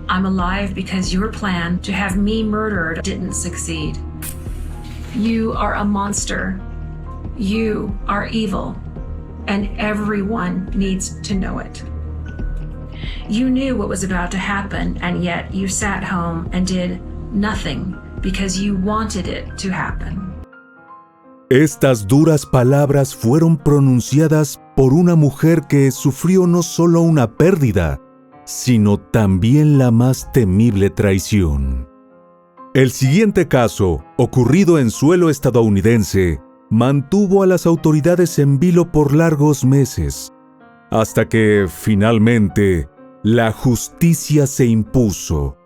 I'm alive because your plan to have me murdered didn't succeed. You are a monster. You are evil. And everyone needs to know it. You knew what was about to happen, and yet you sat home and did nothing because you wanted it to happen. Estas duras palabras fueron pronunciadas por una mujer que sufrió no solo una pérdida, sino también la más temible traición. El siguiente caso, ocurrido en suelo estadounidense, mantuvo a las autoridades en vilo por largos meses, hasta que, finalmente, la justicia se impuso,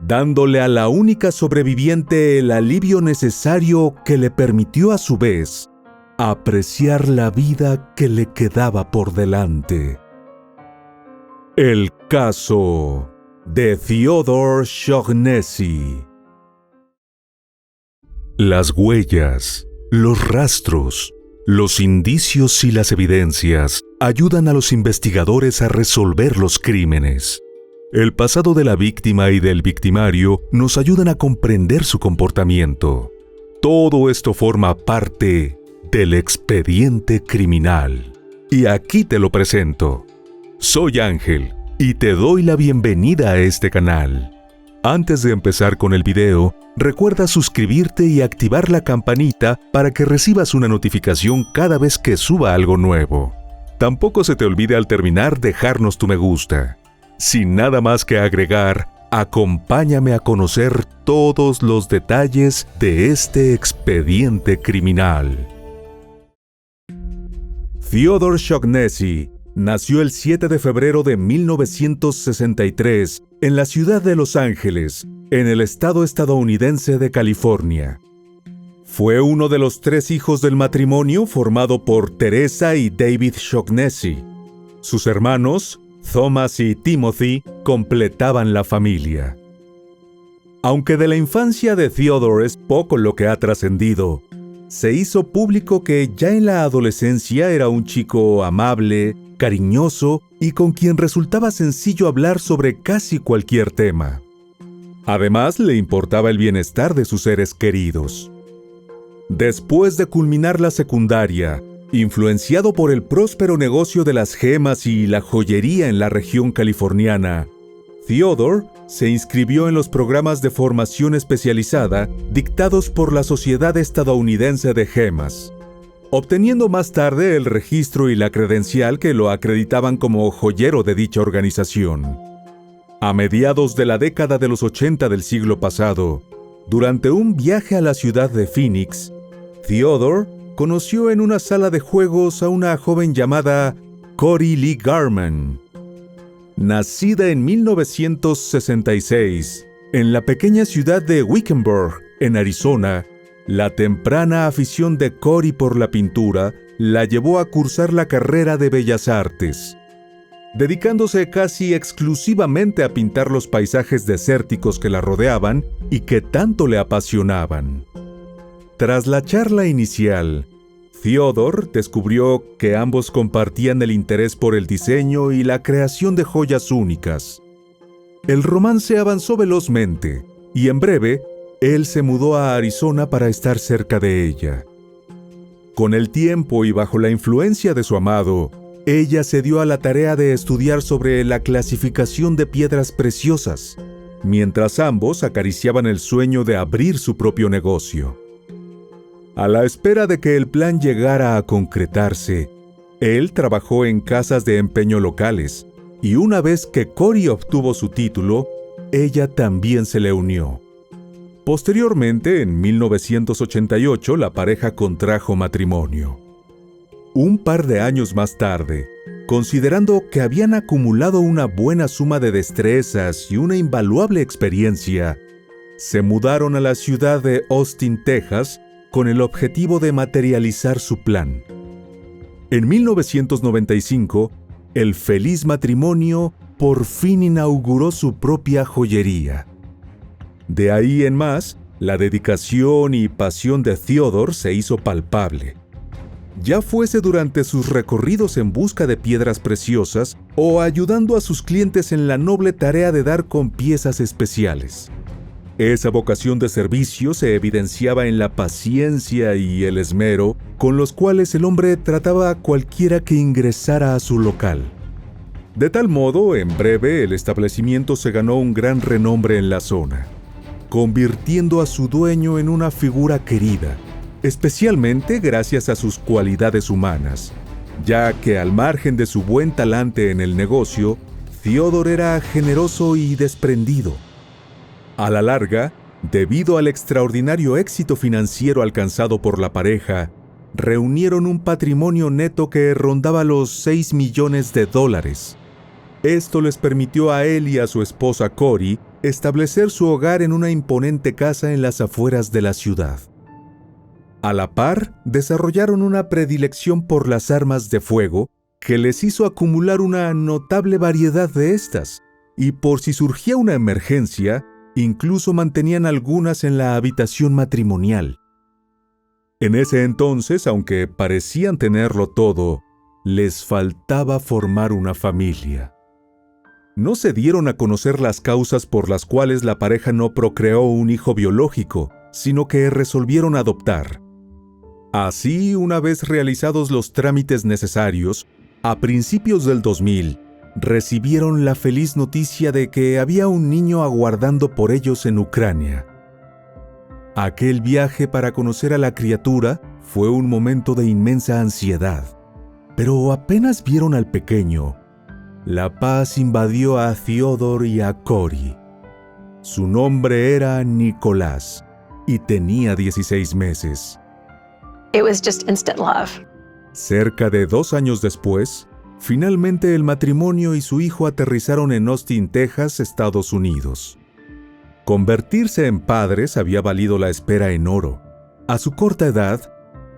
dándole a la única sobreviviente el alivio necesario que le permitió a su vez apreciar la vida que le quedaba por delante. El caso de Theodore Shaughnessy. Las huellas, los rastros, los indicios y las evidencias ayudan a los investigadores a resolver los crímenes. El pasado de la víctima y del victimario nos ayudan a comprender su comportamiento. Todo esto forma parte del expediente criminal. Y aquí te lo presento. Soy Ángel y te doy la bienvenida a este canal. Antes de empezar con el video, recuerda suscribirte y activar la campanita para que recibas una notificación cada vez que suba algo nuevo. Tampoco se te olvide al terminar dejarnos tu me gusta. Sin nada más que agregar, acompáñame a conocer todos los detalles de este expediente criminal. Theodore Shaughnessy nació el 7 de febrero de 1963 en la ciudad de Los Ángeles, en el estado estadounidense de California. Fue uno de los 3 hijos del matrimonio formado por Teresa y David Shaughnessy. Sus hermanos, Thomas y Timothy, completaban la familia. Aunque de la infancia de Theodore es poco lo que ha trascendido, se hizo público que ya en la adolescencia era un chico amable, cariñoso y con quien resultaba sencillo hablar sobre casi cualquier tema. Además, le importaba el bienestar de sus seres queridos. Después de culminar la secundaria, influenciado por el próspero negocio de las gemas y la joyería en la región californiana, Theodore se inscribió en los programas de formación especializada dictados por la Sociedad Estadounidense de Gemas, obteniendo más tarde el registro y la credencial que lo acreditaban como joyero de dicha organización. A mediados de la década de los 80 del siglo pasado, durante un viaje a la ciudad de Phoenix, Theodore conoció en una sala de juegos a una joven llamada Cory Lee Garman. Nacida en 1966, en la pequeña ciudad de Wickenburg, en Arizona, la temprana afición de Cory por la pintura la llevó a cursar la carrera de Bellas Artes, dedicándose casi exclusivamente a pintar los paisajes desérticos que la rodeaban y que tanto le apasionaban. Tras la charla inicial, Theodore descubrió que ambos compartían el interés por el diseño y la creación de joyas únicas. El romance avanzó velozmente y en breve, él se mudó a Arizona para estar cerca de ella. Con el tiempo y bajo la influencia de su amado, ella se dio a la tarea de estudiar sobre la clasificación de piedras preciosas, mientras ambos acariciaban el sueño de abrir su propio negocio. A la espera de que el plan llegara a concretarse, él trabajó en casas de empeño locales, y una vez que Cory obtuvo su título, ella también se le unió. Posteriormente, en 1988, la pareja contrajo matrimonio. Un par de años más tarde, considerando que habían acumulado una buena suma de destrezas y una invaluable experiencia, se mudaron a la ciudad de Austin, Texas, con el objetivo de materializar su plan. En 1995, el feliz matrimonio por fin inauguró su propia joyería. De ahí en más, la dedicación y pasión de Theodore se hizo palpable. ya fuese durante sus recorridos en busca de piedras preciosas o ayudando a sus clientes en la noble tarea de dar con piezas especiales. Esa vocación de servicio se evidenciaba en la paciencia y el esmero con los cuales el hombre trataba a cualquiera que ingresara a su local. De tal modo, en breve, el establecimiento se ganó un gran renombre en la zona, convirtiendo a su dueño en una figura querida, especialmente gracias a sus cualidades humanas, ya que al margen de su buen talante en el negocio, Theodore era generoso y desprendido. A la larga, debido al extraordinario éxito financiero alcanzado por la pareja, reunieron un patrimonio neto que rondaba los $6 millones. Esto les permitió a él y a su esposa Cory establecer su hogar en una imponente casa en las afueras de la ciudad. A la par, desarrollaron una predilección por las armas de fuego que les hizo acumular una notable variedad de estas, y por si surgía una emergencia, incluso mantenían algunas en la habitación matrimonial. En ese entonces, aunque parecían tenerlo todo, les faltaba formar una familia. No se dieron a conocer las causas por las cuales la pareja no procreó un hijo biológico, sino que resolvieron adoptar. Así, una vez realizados los trámites necesarios, a principios del 2000, recibieron la feliz noticia de que había un niño aguardando por ellos en Ucrania. Aquel viaje para conocer a la criatura fue un momento de inmensa ansiedad, pero apenas vieron al pequeño, la paz invadió a Theodore y a Cory. Su nombre era Nicolás y tenía 16 meses. It was just instant love. Cerca de 2 años después, finalmente el matrimonio y su hijo aterrizaron en Austin, Texas, Estados Unidos. Convertirse en padres había valido la espera en oro. A su corta edad,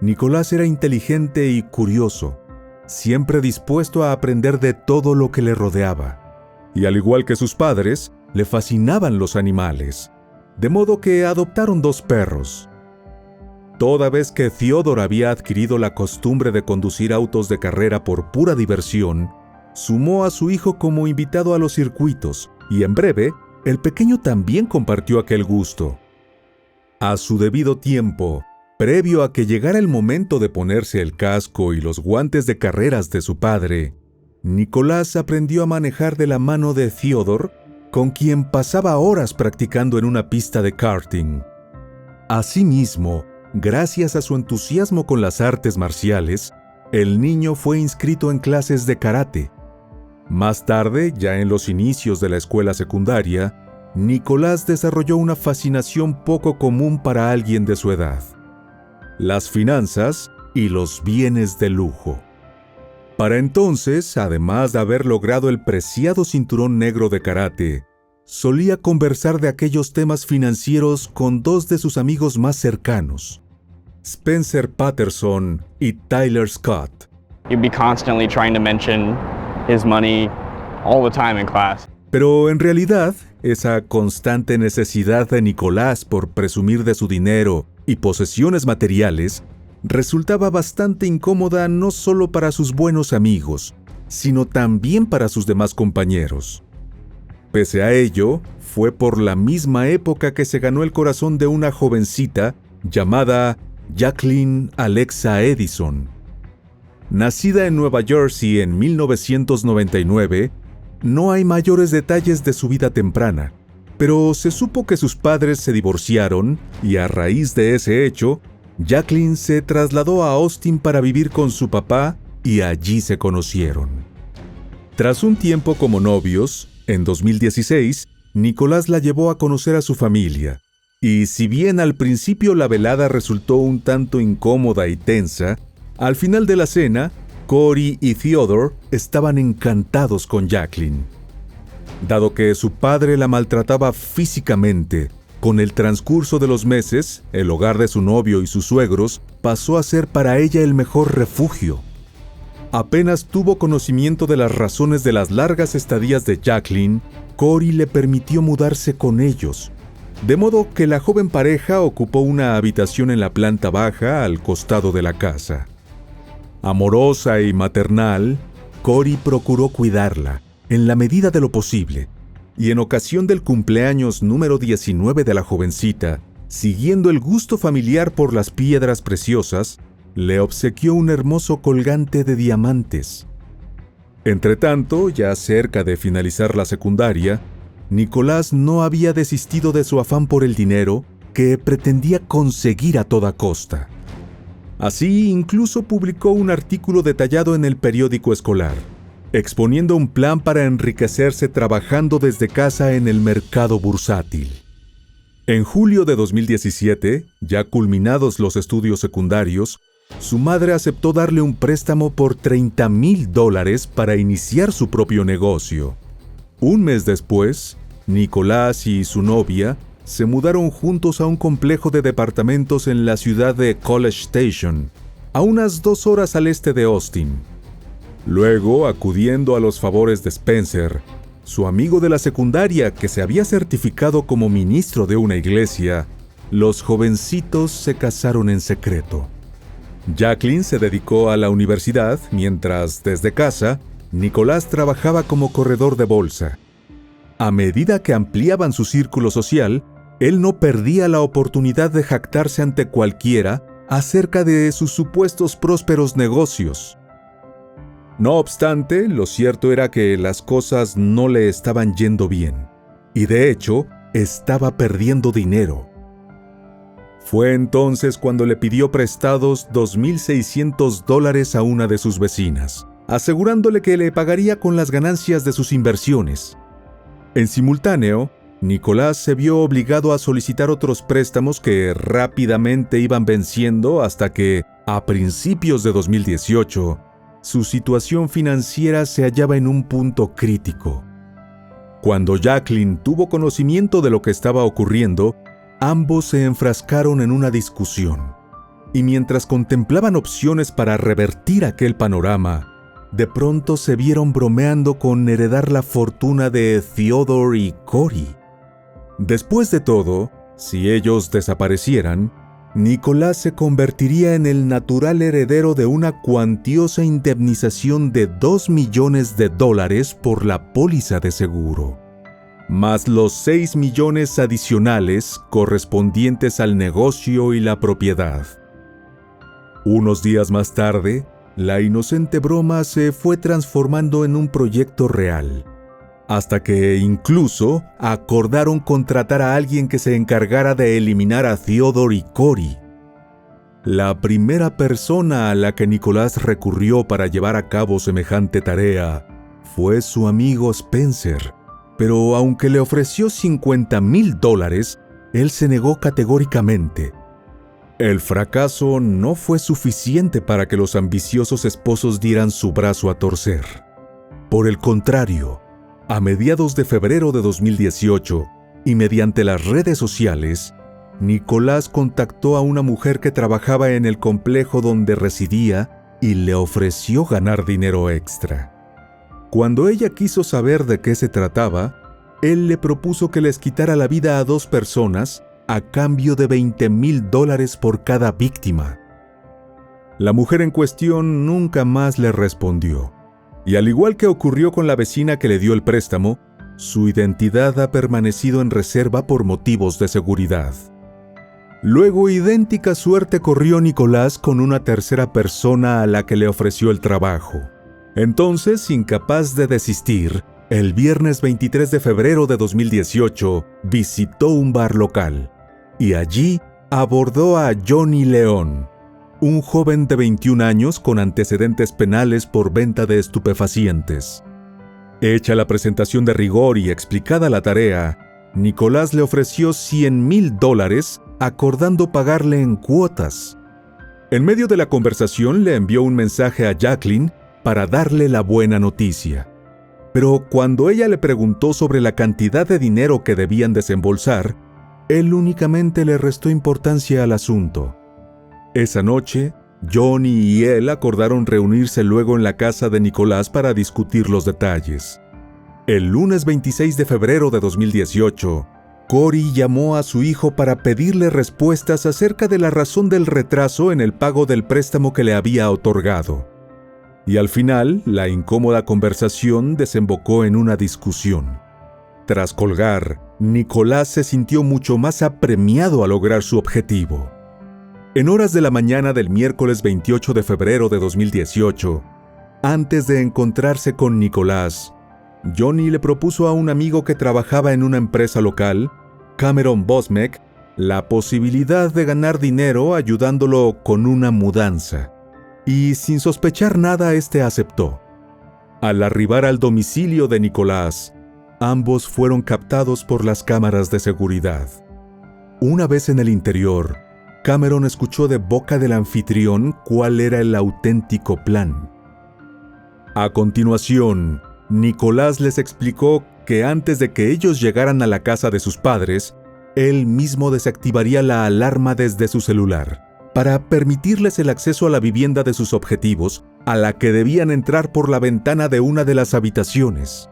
Nicolás era inteligente y curioso, siempre dispuesto a aprender de todo lo que le rodeaba. Y al igual que sus padres, le fascinaban los animales, de modo que adoptaron 2 perros. Toda vez que Theodore había adquirido la costumbre de conducir autos de carrera por pura diversión, sumó a su hijo como invitado a los circuitos, y en breve, el pequeño también compartió aquel gusto. A su debido tiempo, previo a que llegara el momento de ponerse el casco y los guantes de carreras de su padre, Nicolás aprendió a manejar de la mano de Theodore, con quien pasaba horas practicando en una pista de karting. Asimismo, gracias a su entusiasmo con las artes marciales, el niño fue inscrito en clases de karate. Más tarde, ya en los inicios de la escuela secundaria, Nicolás desarrolló una fascinación poco común para alguien de su edad: las finanzas y los bienes de lujo. Para entonces, además de haber logrado el preciado cinturón negro de karate, solía conversar de aquellos temas financieros con 2 de sus amigos más cercanos, Spencer Patterson y Tyler Scott. You'd be constantly trying to mention his money all the time in class. Pero en realidad, esa constante necesidad de Nicolás por presumir de su dinero y posesiones materiales resultaba bastante incómoda no solo para sus buenos amigos, sino también para sus demás compañeros. Pese a ello, fue por la misma época que se ganó el corazón de una jovencita llamada Jacqueline Alexa Edison. Nacida en Nueva Jersey en 1999, no hay mayores detalles de su vida temprana, pero se supo que sus padres se divorciaron y a raíz de ese hecho, Jacqueline se trasladó a Austin para vivir con su papá y allí se conocieron. Tras un tiempo como novios, en 2016, Nicolás la llevó a conocer a su familia, y si bien al principio la velada resultó un tanto incómoda y tensa, al final de la cena, Cory y Theodore estaban encantados con Jacqueline. Dado que su padre la maltrataba físicamente, con el transcurso de los meses, el hogar de su novio y sus suegros pasó a ser para ella el mejor refugio. Apenas tuvo conocimiento de las razones de las largas estadías de Jacqueline, Cory le permitió mudarse con ellos, de modo que la joven pareja ocupó una habitación en la planta baja al costado de la casa. Amorosa y maternal, Cory procuró cuidarla, en la medida de lo posible, y en ocasión del cumpleaños número 19 de la jovencita, siguiendo el gusto familiar por las piedras preciosas, le obsequió un hermoso colgante de diamantes. Entretanto, ya cerca de finalizar la secundaria, Nicolás no había desistido de su afán por el dinero que pretendía conseguir a toda costa. Así, incluso publicó un artículo detallado en el periódico escolar, exponiendo un plan para enriquecerse trabajando desde casa en el mercado bursátil. En julio de 2017, ya culminados los estudios secundarios, su madre aceptó darle un préstamo por $30,000 para iniciar su propio negocio. Un mes después, Nicolás y su novia se mudaron juntos a un complejo de departamentos en la ciudad de College Station, a unas 2 horas al este de Austin. Luego, acudiendo a los favores de Spencer, su amigo de la secundaria que se había certificado como ministro de una iglesia, los jovencitos se casaron en secreto. Jacqueline se dedicó a la universidad, mientras, desde casa, Nicolás trabajaba como corredor de bolsa. A medida que ampliaban su círculo social, él no perdía la oportunidad de jactarse ante cualquiera acerca de sus supuestos prósperos negocios. No obstante, lo cierto era que las cosas no le estaban yendo bien, y de hecho, estaba perdiendo dinero. Fue entonces cuando le pidió prestados $2,600 a una de sus vecinas, asegurándole que le pagaría con las ganancias de sus inversiones. En simultáneo, Nicolás se vio obligado a solicitar otros préstamos que rápidamente iban venciendo hasta que, a principios de 2018, su situación financiera se hallaba en un punto crítico. Cuando Jacqueline tuvo conocimiento de lo que estaba ocurriendo, ambos se enfrascaron en una discusión, y mientras contemplaban opciones para revertir aquel panorama, de pronto se vieron bromeando con heredar la fortuna de Theodore y Cory. Después de todo, si ellos desaparecieran, Nicolás se convertiría en el natural heredero de una cuantiosa indemnización de $2 millones por la póliza de seguro, más los 6 millones adicionales correspondientes al negocio y la propiedad. Unos días más tarde, la inocente broma se fue transformando en un proyecto real, hasta que incluso acordaron contratar a alguien que se encargara de eliminar a Theodore y Cory. La primera persona a la que Nicolás recurrió para llevar a cabo semejante tarea fue su amigo Spencer, pero aunque le ofreció $50,000, él se negó categóricamente. El fracaso no fue suficiente para que los ambiciosos esposos dieran su brazo a torcer. Por el contrario, a mediados de febrero de 2018, y mediante las redes sociales, Nicolás contactó a una mujer que trabajaba en el complejo donde residía y le ofreció ganar dinero extra. Cuando ella quiso saber de qué se trataba, él le propuso que les quitara la vida a 2 personas a cambio de $20,000 por cada víctima. La mujer en cuestión nunca más le respondió, y al igual que ocurrió con la vecina que le dio el préstamo, su identidad ha permanecido en reserva por motivos de seguridad. Luego, idéntica suerte corrió Nicolás con una tercera persona a la que le ofreció el trabajo. Entonces, incapaz de desistir, el viernes 23 de febrero de 2018 visitó un bar local y allí abordó a Johnny León, un joven de 21 años con antecedentes penales por venta de estupefacientes. Hecha la presentación de rigor y explicada la tarea, Nicolás le ofreció $100,000, acordando pagarle en cuotas. En medio de la conversación le envió un mensaje a Jacqueline para darle la buena noticia. Pero cuando ella le preguntó sobre la cantidad de dinero que debían desembolsar, él únicamente le restó importancia al asunto. Esa noche, Johnny y él acordaron reunirse luego en la casa de Nicolás para discutir los detalles. El lunes 26 de febrero de 2018, Cory llamó a su hijo para pedirle respuestas acerca de la razón del retraso en el pago del préstamo que le había otorgado. Y al final, la incómoda conversación desembocó en una discusión. Tras colgar, Nicolás se sintió mucho más apremiado a lograr su objetivo. En horas de la mañana del miércoles 28 de febrero de 2018, antes de encontrarse con Nicolás, Johnny le propuso a un amigo que trabajaba en una empresa local, Cameron Bosmek, la posibilidad de ganar dinero ayudándolo con una mudanza. Y sin sospechar nada, este aceptó. Al arribar al domicilio de Nicolás, ambos fueron captados por las cámaras de seguridad. Una vez en el interior, Cameron escuchó de boca del anfitrión cuál era el auténtico plan. A continuación, Nicolás les explicó que antes de que ellos llegaran a la casa de sus padres, él mismo desactivaría la alarma desde su celular, para permitirles el acceso a la vivienda de sus objetivos, a la que debían entrar por la ventana de una de las habitaciones.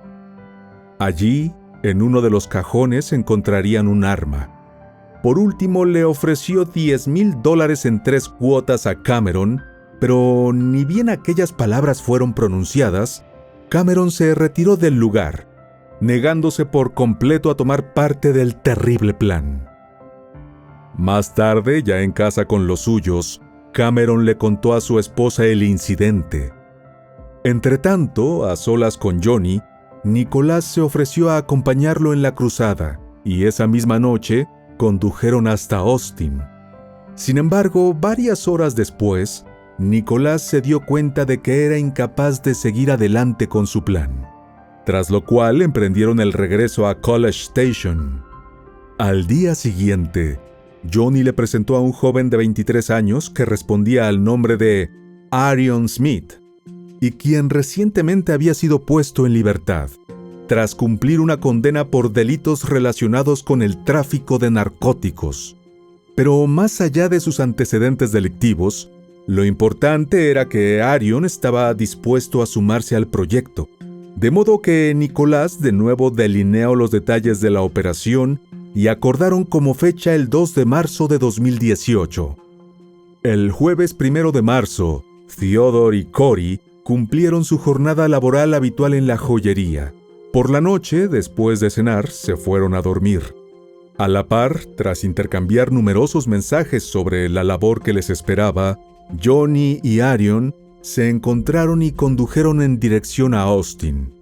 Allí, en uno de los cajones, encontrarían un arma. Por último, le ofreció $10,000 en 3 cuotas a Cameron, pero ni bien aquellas palabras fueron pronunciadas, Cameron se retiró del lugar, negándose por completo a tomar parte del terrible plan. Más tarde, ya en casa con los suyos, Cameron le contó a su esposa el incidente. Entretanto, a solas con Johnny, Nicolás se ofreció a acompañarlo en la cruzada, y esa misma noche condujeron hasta Austin. Sin embargo, varias horas después, Nicolás se dio cuenta de que era incapaz de seguir adelante con su plan, tras lo cual emprendieron el regreso a College Station. Al día siguiente, Johnny le presentó a un joven de 23 años que respondía al nombre de Arion Smith, y quien recientemente había sido puesto en libertad, tras cumplir una condena por delitos relacionados con el tráfico de narcóticos. Pero más allá de sus antecedentes delictivos, lo importante era que Arion estaba dispuesto a sumarse al proyecto, de modo que Nicolás de nuevo delineó los detalles de la operación y acordaron como fecha el 2 de marzo de 2018. El jueves 1 de marzo, Theodore y Cory cumplieron su jornada laboral habitual en la joyería. Por la noche, después de cenar, se fueron a dormir. A la par, tras intercambiar numerosos mensajes sobre la labor que les esperaba, Johnny y Arion se encontraron y condujeron en dirección a Austin.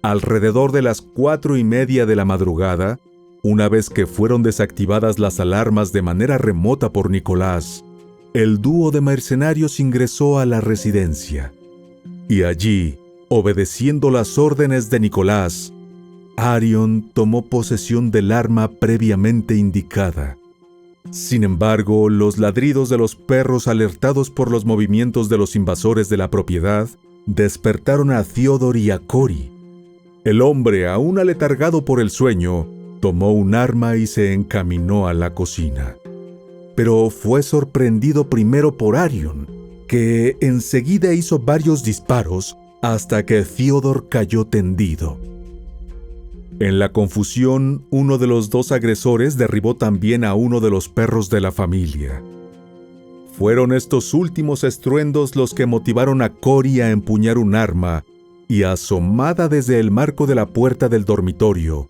Alrededor de las 4:30 de la madrugada, una vez que fueron desactivadas las alarmas de manera remota por Nicolás, el dúo de mercenarios ingresó a la residencia. Y allí, obedeciendo las órdenes de Nicolás, Arion tomó posesión del arma previamente indicada. Sin embargo, los ladridos de los perros alertados por los movimientos de los invasores de la propiedad despertaron a Theodore y a Cory. El hombre, aún aletargado por el sueño, tomó un arma y se encaminó a la cocina. Pero fue sorprendido primero por Arion, que enseguida hizo varios disparos hasta que Theodore cayó tendido. En la confusión, uno de los dos agresores derribó también a uno de los perros de la familia. Fueron estos últimos estruendos los que motivaron a Cory a empuñar un arma y, asomada desde el marco de la puerta del dormitorio,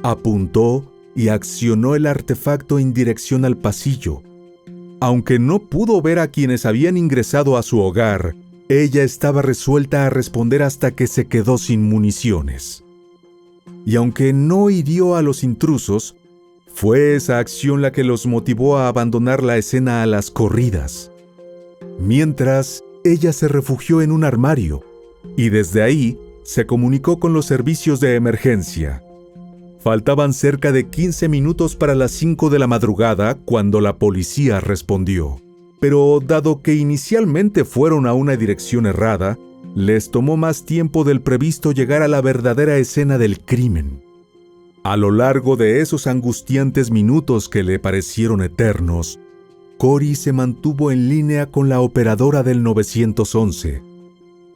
apuntó y accionó el artefacto en dirección al pasillo. Aunque no pudo ver a quienes habían ingresado a su hogar, ella estaba resuelta a responder hasta que se quedó sin municiones. Y aunque no hirió a los intrusos, fue esa acción la que los motivó a abandonar la escena a las corridas. Mientras, ella se refugió en un armario, y desde ahí se comunicó con los servicios de emergencia. Faltaban cerca de 15 minutos para las 5 de la madrugada cuando la policía respondió. Pero dado que inicialmente fueron a una dirección errada, les tomó más tiempo del previsto llegar a la verdadera escena del crimen. A lo largo de esos angustiantes minutos que le parecieron eternos, Cory se mantuvo en línea con la operadora del 911.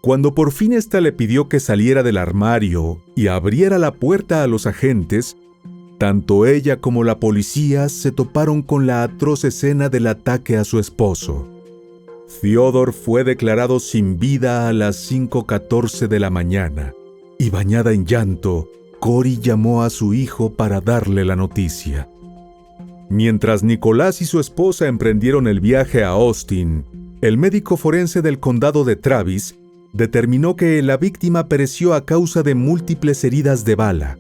Cuando por fin ésta le pidió que saliera del armario y abriera la puerta a los agentes, Tanto ella como la policía se toparon con la atroz escena del ataque a su esposo. Theodore fue declarado sin vida a las 5:14 de la mañana, y bañada en llanto, Cory llamó a su hijo para darle la noticia. Mientras Nicolás y su esposa emprendieron el viaje a Austin, el médico forense del condado de Travis determinó que la víctima pereció a causa de múltiples heridas de bala.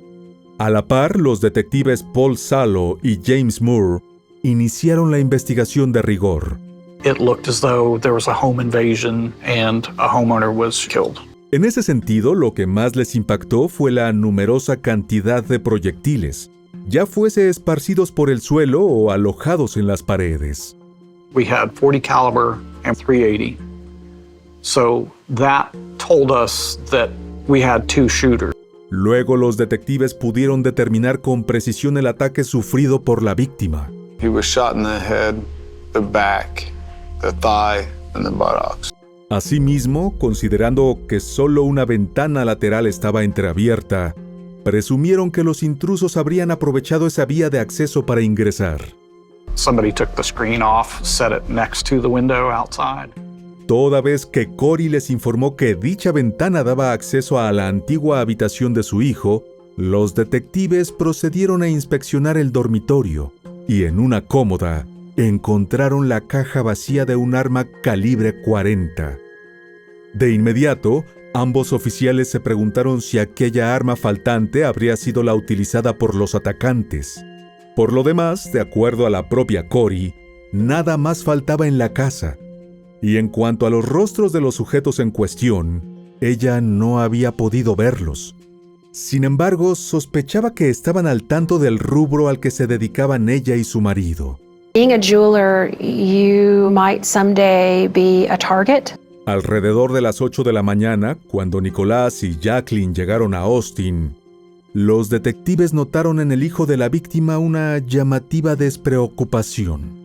A la par, los detectives Paul Salo y James Moore iniciaron la investigación de rigor. It looked as though there was a home invasion and a homeowner was killed. En ese sentido, lo que más les impactó fue la numerosa cantidad de proyectiles, ya fuese esparcidos por el suelo o alojados en las paredes. We had .40 caliber and .380. So that told us that we had two shooters. Luego los detectives pudieron determinar con precisión el ataque sufrido por la víctima. He was shot in the head, the back, the thigh, and the buttocks. Asimismo, considerando que solo una ventana lateral estaba entreabierta, presumieron que los intrusos habrían aprovechado esa vía de acceso para ingresar. Somebody took the screen off, set it next to the window outside. Toda vez que Cory les informó que dicha ventana daba acceso a la antigua habitación de su hijo, los detectives procedieron a inspeccionar el dormitorio y en una cómoda encontraron la caja vacía de un arma calibre 40. De inmediato, ambos oficiales se preguntaron si aquella arma faltante habría sido la utilizada por los atacantes. Por lo demás, de acuerdo a la propia Cory, nada más faltaba en la casa. Y en cuanto a los rostros de los sujetos en cuestión, ella no había podido verlos. Sin embargo, sospechaba que estaban al tanto del rubro al que se dedicaban ella y su marido. Being a jeweler, you might someday be a target. Alrededor de las 8 de la mañana, cuando Nicolás y Jacqueline llegaron a Austin, los detectives notaron en el hijo de la víctima una llamativa despreocupación.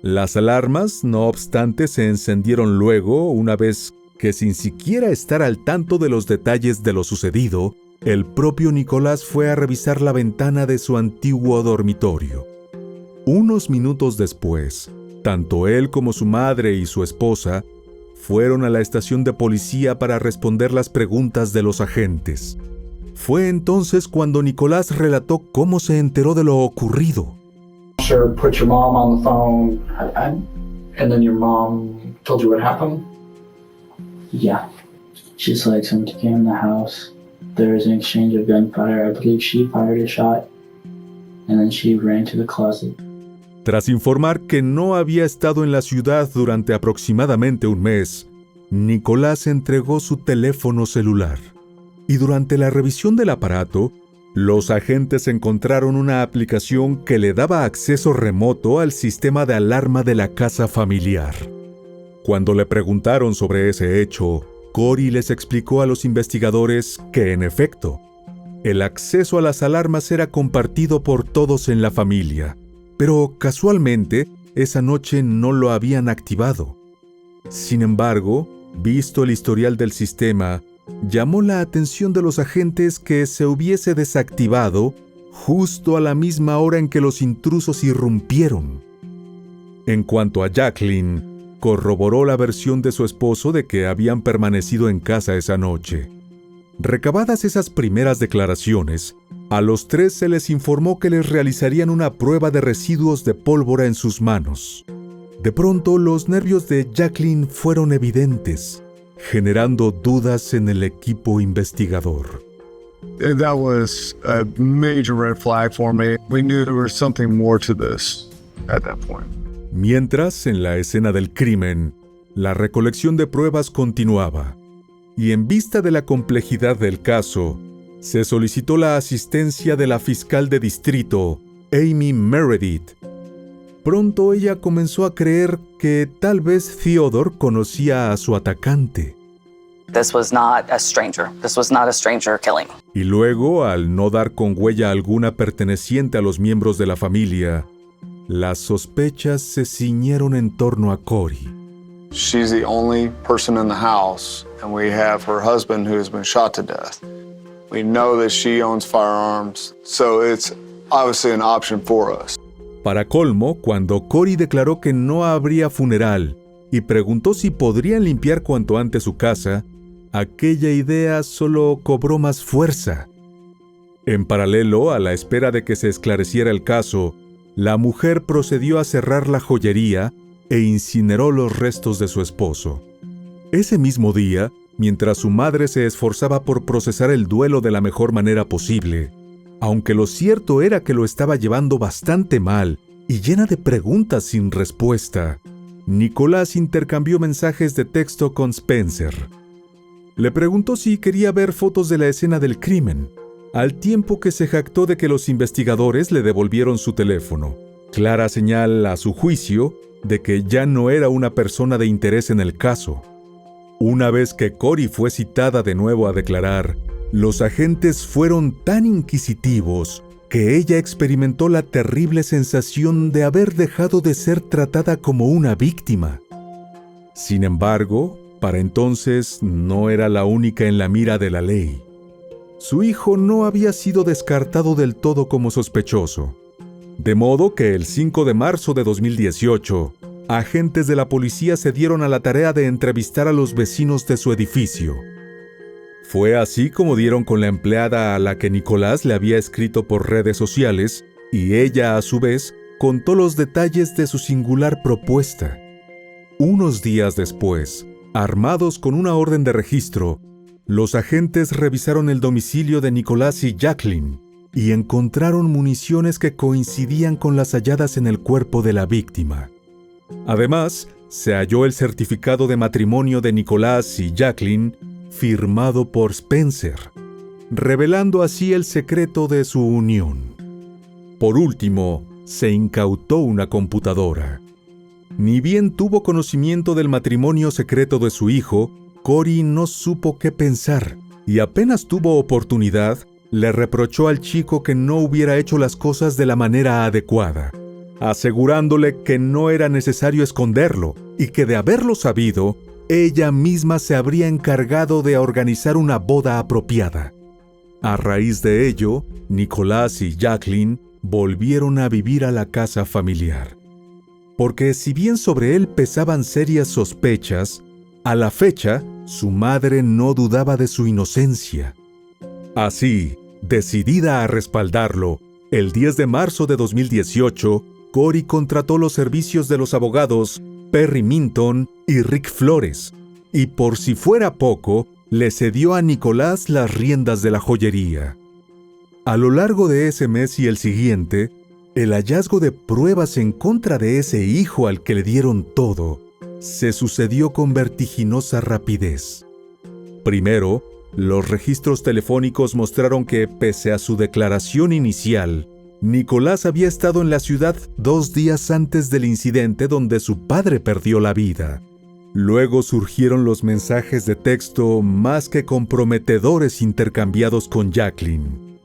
Las alarmas, no obstante, se encendieron luego, una vez que sin siquiera estar al tanto de los detalles de lo sucedido, el propio Nicolás fue a revisar la ventana de su antiguo dormitorio. Unos minutos después, tanto él como su madre y su esposa fueron a la estación de policía para responder las preguntas de los agentes. Fue entonces cuando Nicolás relató cómo se enteró de lo ocurrido. Sure, put your mom on the phone, and then your mom told you what happened? Yeah. She's like, somebody came in the house. There was an exchange of gunfire. I believe she fired a shot, and then she ran to the closet. Tras informar que no había estado en la ciudad durante aproximadamente un mes, Nicolás entregó su teléfono celular. Y durante la revisión del aparato, los agentes encontraron una aplicación que le daba acceso remoto al sistema de alarma de la casa familiar. Cuando le preguntaron sobre ese hecho, Cory les explicó a los investigadores que, en efecto, el acceso a las alarmas era compartido por todos en la familia, pero casualmente esa noche no lo habían activado. Sin embargo, visto el historial del sistema, llamó la atención de los agentes que se hubiese desactivado justo a la misma hora en que los intrusos irrumpieron. En cuanto a Jacqueline, corroboró la versión de su esposo de que habían permanecido en casa esa noche. Recabadas esas primeras declaraciones, a los tres se les informó que les realizarían una prueba de residuos de pólvora en sus manos. De pronto, los nervios de Jacqueline fueron evidentes, generando dudas en el equipo investigador. That was a major red flag for me. We knew there was something more to this at that point. Mientras, en la escena del crimen, la recolección de pruebas continuaba, y en vista de la complejidad del caso, se solicitó la asistencia de la fiscal de distrito, Amy Meredith. Pronto ella comenzó a creer que tal vez Theodore conocía a su atacante. This was not a stranger. This was not a stranger killing. Y luego, al no dar con huella alguna perteneciente a los miembros de la familia, las sospechas se ciñeron en torno a Cory. She's the only person in the house, and we have her husband who has been shot to death. We know that she owns firearms, so it's obviously an option for us. Para colmo, cuando Cory declaró que no habría funeral y preguntó si podrían limpiar cuanto antes su casa, aquella idea solo cobró más fuerza. En paralelo, a la espera de que se esclareciera el caso, la mujer procedió a cerrar la joyería e incineró los restos de su esposo. Ese mismo día, mientras su madre se esforzaba por procesar el duelo de la mejor manera posible, aunque lo cierto era que lo estaba llevando bastante mal y llena de preguntas sin respuesta, Nicolás intercambió mensajes de texto con Spencer. Le preguntó si quería ver fotos de la escena del crimen, al tiempo que se jactó de que los investigadores le devolvieron su teléfono, clara señal, a su juicio, de que ya no era una persona de interés en el caso. Una vez que Cory fue citada de nuevo a declarar, los agentes fueron tan inquisitivos que ella experimentó la terrible sensación de haber dejado de ser tratada como una víctima. Sin embargo, para entonces no era la única en la mira de la ley. Su hijo no había sido descartado del todo como sospechoso. De modo que el 5 de marzo de 2018, agentes de la policía se dieron a la tarea de entrevistar a los vecinos de su edificio. Fue así como dieron con la empleada a la que Nicolás le había escrito por redes sociales, y ella, a su vez, contó los detalles de su singular propuesta. Unos días después, armados con una orden de registro, los agentes revisaron el domicilio de Nicolás y Jacqueline y encontraron municiones que coincidían con las halladas en el cuerpo de la víctima. Además, se halló el certificado de matrimonio de Nicolás y Jacqueline firmado por Spencer, revelando así el secreto de su unión. Por último, se incautó una computadora. Ni bien tuvo conocimiento del matrimonio secreto de su hijo, Cory no supo qué pensar, y apenas tuvo oportunidad, le reprochó al chico que no hubiera hecho las cosas de la manera adecuada, asegurándole que no era necesario esconderlo y que de haberlo sabido, ella misma se habría encargado de organizar una boda apropiada. A raíz de ello, Nicolás y Jacqueline volvieron a vivir a la casa familiar. Porque si bien sobre él pesaban serias sospechas, a la fecha, su madre no dudaba de su inocencia. Así, decidida a respaldarlo, el 10 de marzo de 2018, Cory contrató los servicios de los abogados Perry Minton y Rick Flores, y por si fuera poco, le cedió a Nicolás las riendas de la joyería. A lo largo de ese mes y el siguiente, el hallazgo de pruebas en contra de ese hijo al que le dieron todo se sucedió con vertiginosa rapidez. Primero, los registros telefónicos mostraron que, pese a su declaración inicial, Nicolás había estado en la ciudad 2 días antes del incidente donde su padre perdió la vida. Luego surgieron los mensajes de texto más que comprometedores intercambiados con Jacqueline.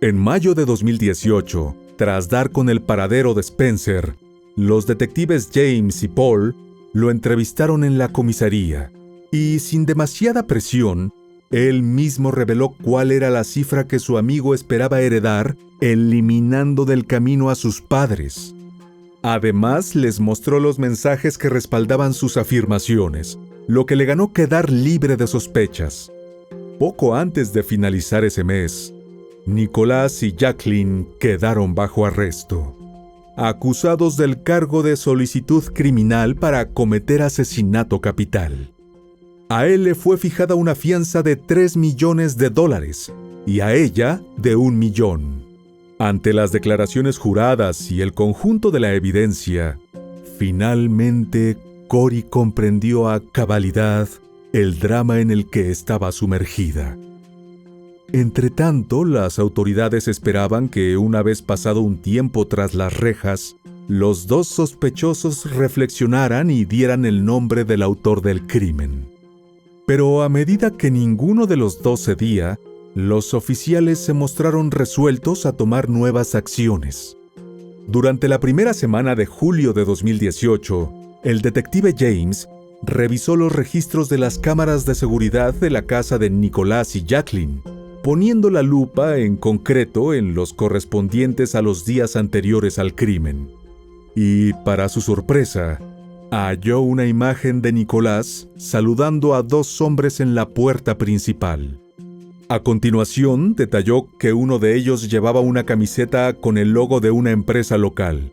En mayo de 2018, tras dar con el paradero de Spencer, los detectives James y Paul lo entrevistaron en la comisaría y, sin demasiada presión, él mismo reveló cuál era la cifra que su amigo esperaba heredar, eliminando del camino a sus padres. Además, les mostró los mensajes que respaldaban sus afirmaciones, lo que le ganó quedar libre de sospechas. Poco antes de finalizar ese mes, Nicolás y Jacqueline quedaron bajo arresto, acusados del cargo de solicitud criminal para cometer asesinato capital. A él le fue fijada una fianza de $3 millones y a ella de $1 millón. Ante las declaraciones juradas y el conjunto de la evidencia, finalmente Cory comprendió a cabalidad el drama en el que estaba sumergida. Entretanto, las autoridades esperaban que, una vez pasado un tiempo tras las rejas, los 2 sospechosos reflexionaran y dieran el nombre del autor del crimen. Pero a medida que ninguno de los 2 cedía, los oficiales se mostraron resueltos a tomar nuevas acciones. Durante la primera semana de julio de 2018, el detective James revisó los registros de las cámaras de seguridad de la casa de Nicolás y Jacqueline poniendo la lupa en concreto en los correspondientes a los días anteriores al crimen. Y, para su sorpresa, halló una imagen de Nicolás saludando a dos hombres en la puerta principal. A continuación, detalló que uno de ellos llevaba una camiseta con el logo de una empresa local.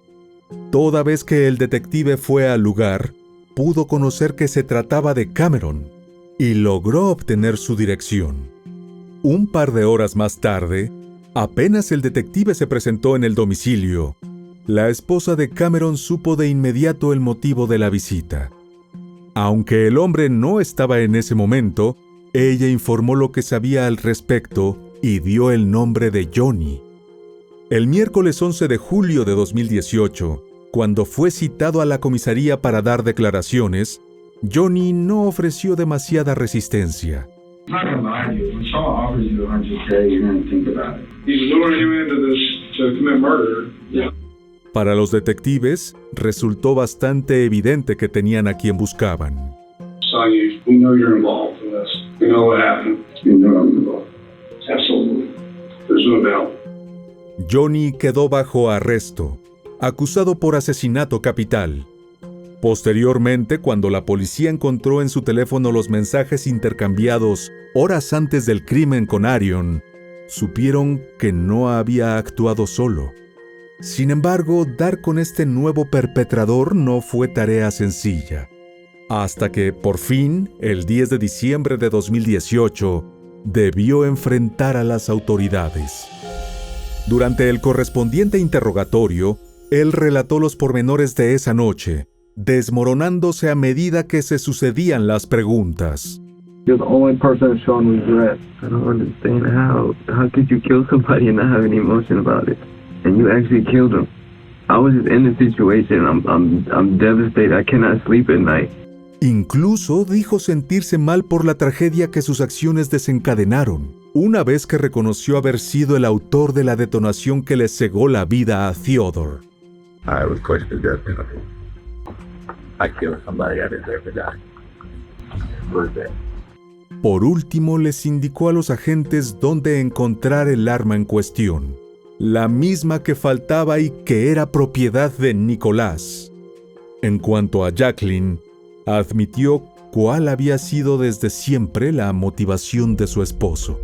Toda vez que el detective fue al lugar, pudo conocer que se trataba de Cameron y logró obtener su dirección. Un par de horas más tarde, apenas el detective se presentó en el domicilio, la esposa de Cameron supo de inmediato el motivo de la visita. Aunque el hombre no estaba en ese momento, ella informó lo que sabía al respecto y dio el nombre de Johnny. El miércoles 11 de julio de 2018, cuando fue citado a la comisaría para dar declaraciones, Johnny no ofreció demasiada resistencia. I'm not gonna lie to you. When Shaw offers you $100K, you're gonna think about it. He's luring you into this to commit murder. Yeah. Para los detectives, resultó bastante evidente que tenían a quien buscaban. Saw you. We know you're involved in this. We know what happened. You know I'm involved. Absolutely. There's no doubt. Johnny quedó bajo arresto, acusado por asesinato capital. Posteriormente, cuando la policía encontró en su teléfono los mensajes intercambiados horas antes del crimen con Arion, supieron que no había actuado solo. Sin embargo, dar con este nuevo perpetrador no fue tarea sencilla. Hasta que, por fin, el 10 de diciembre de 2018, debió enfrentar a las autoridades. Durante el correspondiente interrogatorio, él relató los pormenores de esa noche, desmoronándose a medida que se sucedían las preguntas. You're the only person that's shown regret. I don't understand how could you kill somebody and not have any emotion about it? And you actually killed him. I was just in the situation. I'm devastated. I cannot sleep at night. Incluso dijo sentirse mal por la tragedia que sus acciones desencadenaron, una vez que reconoció haber sido el autor de la detonación que le cegó la vida a Theodore. I was questioned death penalty. I killed somebody. I deserve to die. What is that? Por último, les indicó a los agentes dónde encontrar el arma en cuestión, la misma que faltaba y que era propiedad de Nicolás. En cuanto a Jacqueline, admitió cuál había sido desde siempre la motivación de su esposo.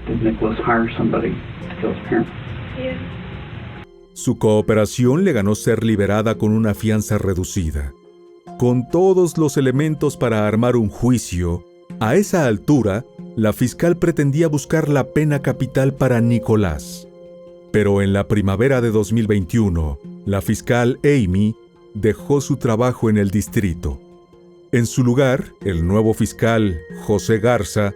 Did Nicholas hire somebody to kill his parents? Su cooperación le ganó ser liberada con una fianza reducida. Con todos los elementos para armar un juicio, a esa altura, la fiscal pretendía buscar la pena capital para Nicolás. Pero en la primavera de 2021, la fiscal Amy dejó su trabajo en el distrito. En su lugar, el nuevo fiscal, José Garza,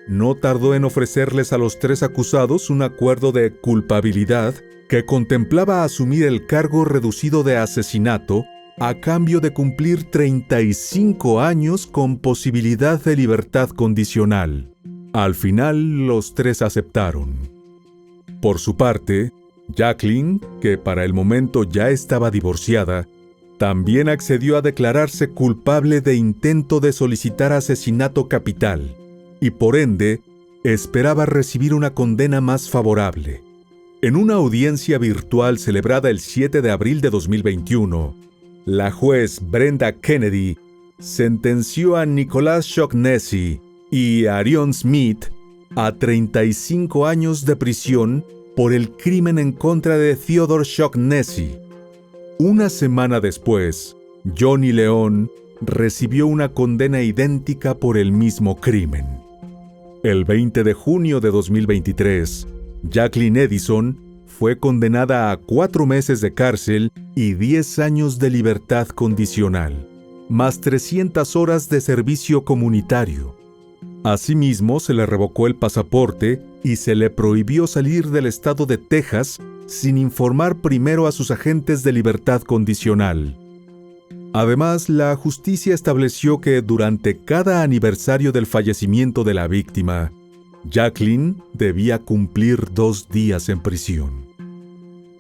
no tardó en ofrecerles a los tres acusados un acuerdo de culpabilidad que contemplaba asumir el cargo reducido de asesinato a cambio de cumplir 35 años con posibilidad de libertad condicional. Al final, los tres aceptaron. Por su parte, Jacqueline, que para el momento ya estaba divorciada, también accedió a declararse culpable de intento de solicitar asesinato capital y, por ende, esperaba recibir una condena más favorable. En una audiencia virtual celebrada el 7 de abril de 2021, la juez Brenda Kennedy sentenció a Nicholas Shaughnessy y a Arion Smith a 35 años de prisión por el crimen en contra de Theodore Shaughnessy. Una semana después, Johnny León recibió una condena idéntica por el mismo crimen. El 20 de junio de 2023, Jacqueline Edison fue condenada a 4 meses de cárcel y 10 años de libertad condicional, más 300 horas de servicio comunitario. Asimismo, se le revocó el pasaporte y se le prohibió salir del estado de Texas sin informar primero a sus agentes de libertad condicional. Además, la justicia estableció que durante cada aniversario del fallecimiento de la víctima, Jacqueline debía cumplir 2 días en prisión.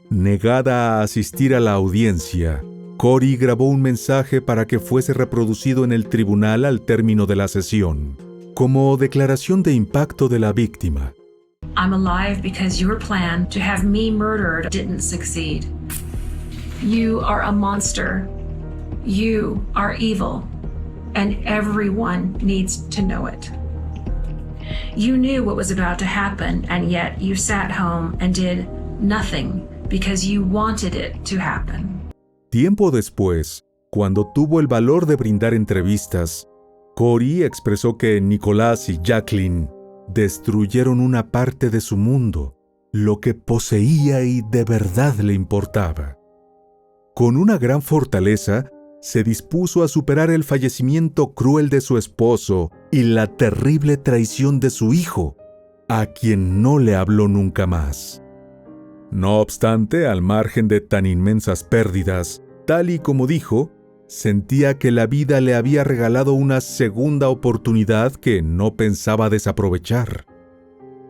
Negada a asistir a la audiencia, Cory grabó un mensaje para que fuese reproducido en el tribunal al término de la sesión, como declaración de impacto de la víctima. I'm alive because your plan to have me murdered didn't succeed. You are a monster. You are evil. And everyone needs to know it. You knew what was about to happen, and yet you sat home and did nothing because you wanted it to happen. Tiempo después, cuando tuvo el valor de brindar entrevistas, Corey expresó que Nicolás y Jacqueline destruyeron una parte de su mundo, lo que poseía y de verdad le importaba. Con una gran fortaleza, se dispuso a superar el fallecimiento cruel de su esposo y la terrible traición de su hijo, a quien no le habló nunca más. No obstante, al margen de tan inmensas pérdidas, tal y como dijo, sentía que la vida le había regalado una segunda oportunidad que no pensaba desaprovechar.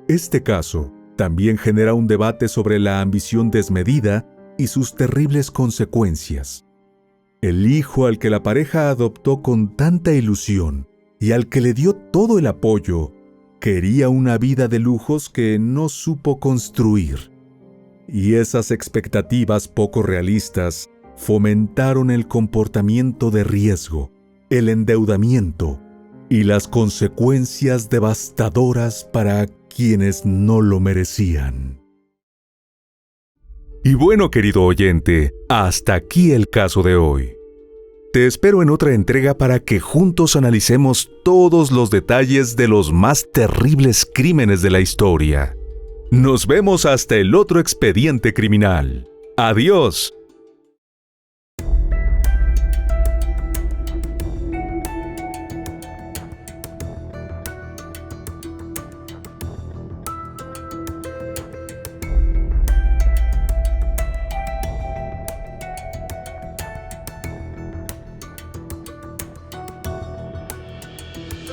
Este caso también genera un debate sobre la ambición desmedida y sus terribles consecuencias. El hijo al que la pareja adoptó con tanta ilusión y al que le dio todo el apoyo, quería una vida de lujos que no supo construir. Y esas expectativas poco realistas fomentaron el comportamiento de riesgo, el endeudamiento y las consecuencias devastadoras para quienes no lo merecían. Y bueno, querido oyente, hasta aquí el caso de hoy. Te espero en otra entrega para que juntos analicemos todos los detalles de los más terribles crímenes de la historia. Nos vemos hasta el otro expediente criminal. Adiós.